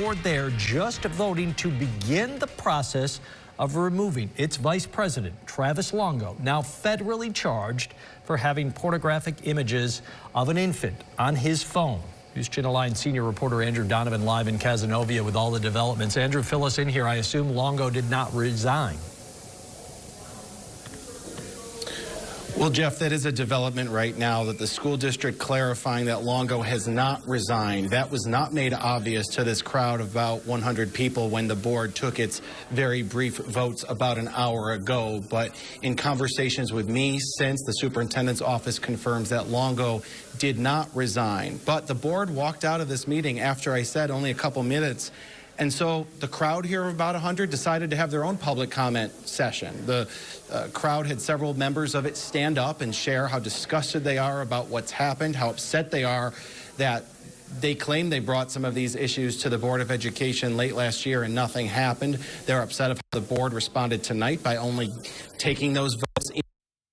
board there just voting to begin the process of removing its vice president, Travis Longo, now federally charged for having pornographic images of an infant on his phone. News Channel 9 senior reporter Andrew Donovan live in Cazenovia with all the developments. Andrew, fill us in here. I assume Longo did not resign. Well, Jeff, that is a development right now, that the school district clarifying that Longo has not resigned. That was not made obvious to this crowd of about 100 people when the board took its very brief votes about an hour ago. But in conversations with me since, the superintendent's office confirms that Longo did not resign. But the board walked out of this meeting after I said only a couple minutes. And so the crowd here of about 100 decided to have their own public comment session. The crowd had several members of it stand up and share how disgusted they are about what's happened, how upset they are that they claim they brought some of these issues to the Board of Education late last year and nothing happened. They're upset of how the board responded tonight by only taking those votes in,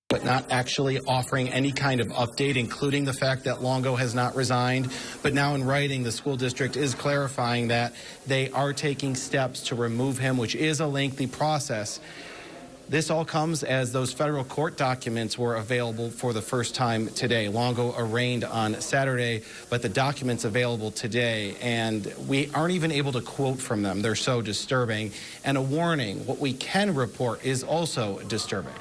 but not actually offering any kind of update, including the fact that Longo has not resigned. But now in writing, the school district is clarifying that they are taking steps to remove him, which is a lengthy process. This all comes as those federal court documents were available for the first time today. Longo arraigned on Saturday, but the documents available today, and we aren't even able to quote from them. They're so disturbing. And a warning, what we can report is also disturbing.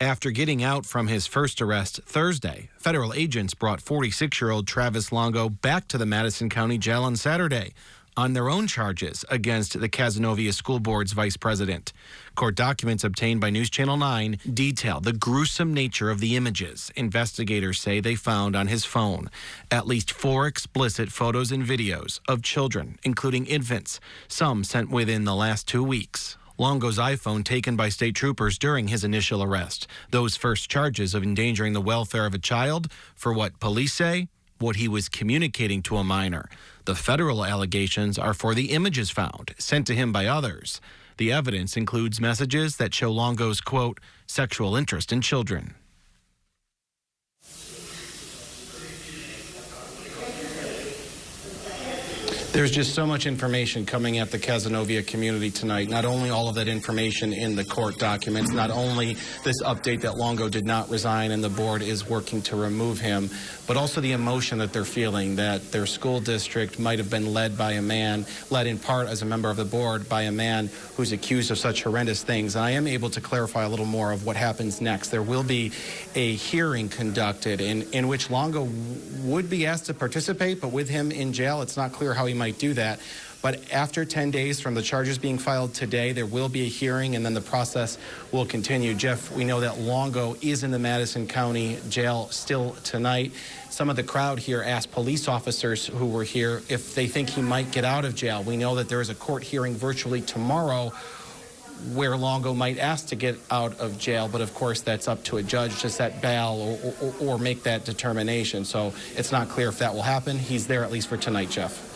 After getting out from his first arrest Thursday, federal agents brought 46-year-old Travis Longo back to the Madison County Jail on Saturday on their own charges against the Cazenovia School Board's vice president. Court documents obtained by News Channel 9 detail the gruesome nature of the images investigators say they found on his phone. At least 4 explicit photos and videos of children, including infants, some sent within the last 2 weeks. Longo's iPhone taken by state troopers during his initial arrest. Those first charges of endangering the welfare of a child for what police say, what he was communicating to a minor. The federal allegations are for the images found, sent to him by others. The evidence includes messages that show Longo's, quote, sexual interest in children. There's just so much information coming at the Cazenovia community tonight. Not only all of that information in the court documents, not only this update that Longo did not resign and the board is working to remove him, but also the emotion that they're feeling that their school district might have been led by a man, led in part as a member of the board by a man who's accused of such horrendous things. And I am able to clarify a little more of what happens next. There will be a hearing conducted in which Longo would be asked to participate, but with him in jail, it's not clear how he might do that. But after 10 days from the charges being filed today, there will be a hearing, and then the process will continue. Jeff, we know that Longo is in the Madison County Jail still tonight. Some of the crowd here asked police officers who were here if they think he might get out of jail. We know that there is a court hearing virtually tomorrow where Longo might ask to get out of jail, but of course that's up to a judge to set bail or make that determination. So it's not clear if that will happen. He's there at least for tonight, Jeff.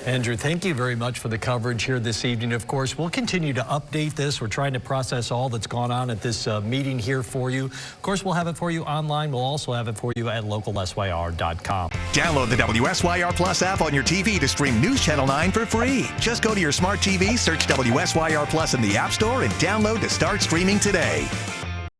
Andrew, thank you very much for the coverage here this evening. Of course, we'll continue to update this. We're trying to process all that's gone on at this meeting here for you. Of course, we'll have it for you online. We'll also have it for you at localsyr.com. Download the WSYR Plus app on your TV to stream News Channel 9 for free. Just go to your smart TV, search WSYR Plus in the App Store, and download to start streaming today.